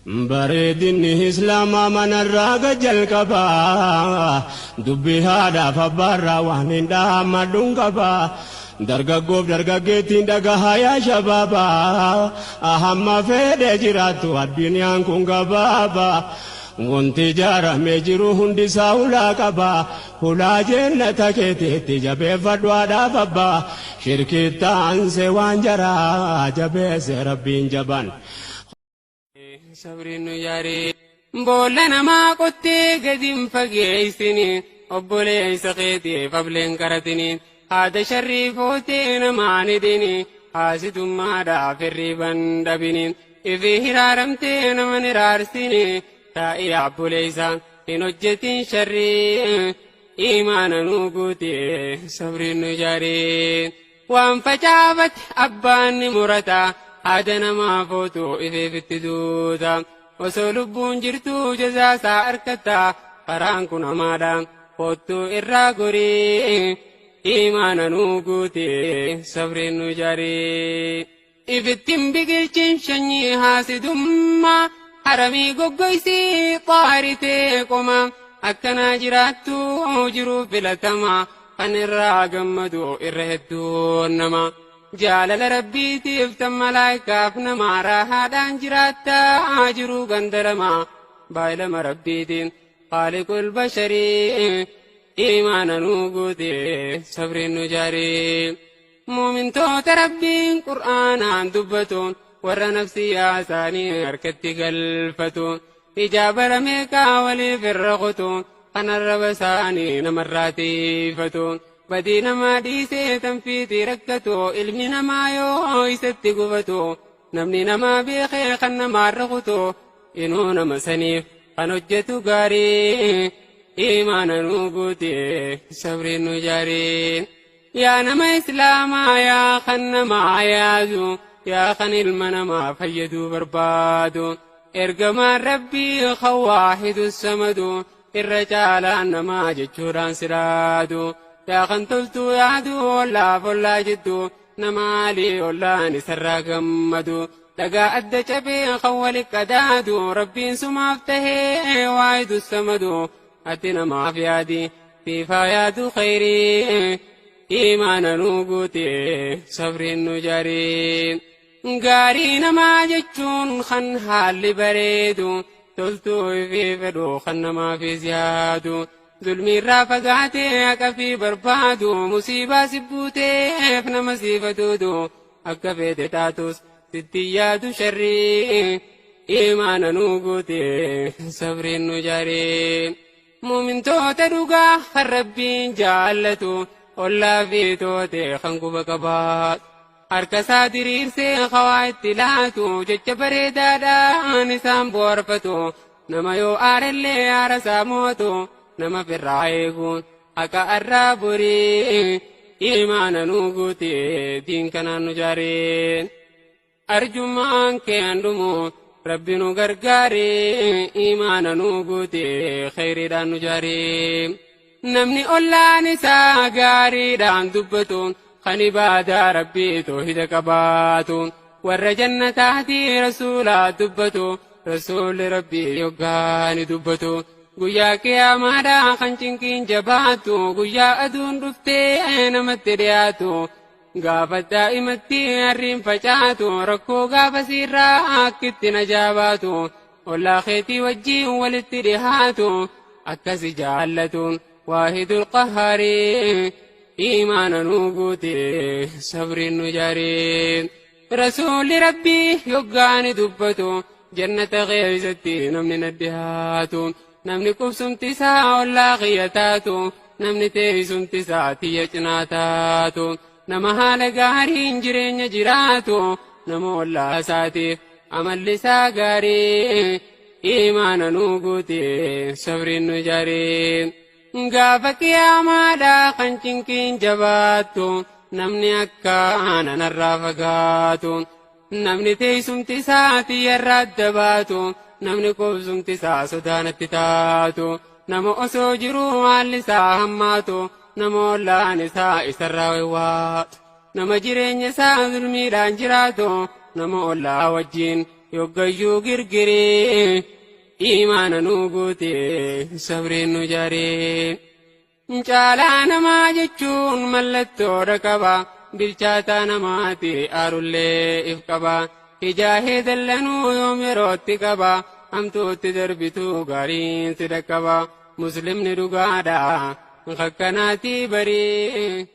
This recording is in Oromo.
bareedinni islaamaa manarraa jalqabaa dubbii haadhaaf abbaarraa waan hin dhaammadhuun qabaa dargaggoof dargaggeettiin dhagahaa yaa shabaabaa hamma fedhee jiraattu addunyaan kun gabaabaa wanti ijaaramee jiru hundisaa hulaa qabaa hulaa jannata keetiitti jabeeffadhu haadhaaf abbaa shirkiittaansee waan jaraa jabeesse rabbiin jaban. Sabrinu yaari boolla namaa qottee gadiin fageessini obboleessa keetiif ableen qaratini haada sharrii footee namaan hidhini haasitummaadhaaf hirriban dhabini ifi hiraaramtee naman hiraarsini taa'ee obboleessa hin hojjetin sharrii imaana nuu guute sabrinu yaari waan facaafate abbaan ni murata. Haada namaa footu ifeefitti duuta osoo lubbuun jirtu jazaasaa harkata karaan kun hamaadha foottu irraa gorii imaana nuu guute sabriin nu jaarii ifittiin biqilchin shanyii haasidummaa haramii goggoysii xaaritee qoma akkanaa jiraattu jiruu filatamaa kan irraa gammadu irra hedduun nama. Jaalala rabbiitiif tan malaayikaaf namaa raahaadhaan jiraattaa jiruu gandaramaa baay'ilama rabbiitiin qaaliqul basharii imaana nuu guute sabriin nu jaarii muumintoota rabbiin qur'aanaan dubbatuun warra nafsiyyaa isaanii harkatti galfatuun ijaabara meeqaa waliif irra qotuun kan arraba isaanii namarraa tiifatuun. Badii namaa dhiisee tanfiitii rakkatu ilmi namaa yoo isatti gubatu namni namaa beekee kan namaa rakutu inuu nama saniif kan hojjetu gaarii imaana nuu guute sabriin nu jaarii yaa nama islaamaa yaa kan namaa yaadu yaa kan ilma namaa fayyaduu barbaadu ergamaan rabbii kan waahidu samadu irra caalaan namaa jechuudhaan siraadu. Yaa kan toltu yaadu ollaaf ollaa jettu namaalii ollaan isarraa gammadu dhagaa adda cabee kan wali qadaadu rabbiin sumaaf tahee waahidu samadu ati namaaf yaadi fiifaa yaadu khayrii imaana nuu guute sabriin nu jaarii gaarii namaa jechuun kan haalli bareedu toltuu fi fedhu kan namaafis yaadu. Zulmiirraa fagaatee akka fi barbaadu musiibaa sibbuuteef nama siifatuutu akka feete taatus sitti yaadu sharrii imaana nuu guute sabriin nu jaarii muumintoota dhugaa kan rabbiin jaallatu ollaa fi toote kan quba qabaatu harkasaa diriirsee hawaa itti laatu jecha bareedaadhaan isaan boorfatu nama yoo aarellee aarasaa mootu. Nama firraa eeguun akka arraa borii imaana nuu guute diin kanaan nu jaaree arjummaan kee handumu rabbi nu gargaaree imaana nuu guute khayriidhaan nu jaaree namni ollaan isaa gaariidhaan dubbatuun kan ibaadaa rabbii toohida qabaatuun warra jannataatii rasuulaa dubbatu rasuulli rabbii yoggaani dubbatu. Guyyaa qiyaamaadhaa kan cinqiin jabaatu guyyaa aduun dhuftee namatti dhiyaatu gaafa daa'imatti harriin facaatu rakkoo gaafa siirraa akkitti najaabaatu ollaa keetii wajjiin walitti dhihaatu akkasi jaallatuun waahidul qahaarii imaana nuu guute sabriin nu jaarii rasuulli rabbii yoggaani dubbatu jannata keessatti namni nadhihaatu. Namni qubsumti isaa ollaa kiyya taatu namni teessumti isaa tiyya cinaa taatu nama haala gaariin jireenya jiraatu nama ollaa isaatiif amalli isaa gaarii imaana nuu guute sabriin nu jaarii gaafa qiyaamaadhaa kan cinqiin jabaattu namni akka nanarraa fagaatu namni teessumti isaa tiyyarraa adda baatu. Namni qubsumti isaa sodaanatti taatu nama osoo jiruu haalli isaa hammaatu nama ollaan isaa isarraa waywaatu nama jireenya isaa zulmiidhaan jiraatu nama ollaa wajjiin yoggayyuu girgiree imaana nu guute sabreen nu jaaree caalaa namaa jechuun mallattoodha qaba bilchaataa namaati aarullee if qaba hijaahee dallanuu yoom yerootti qaba hamtuutti darbituu gaariin si dhaqqaba muslimni dhugaadha kakkanaatii barii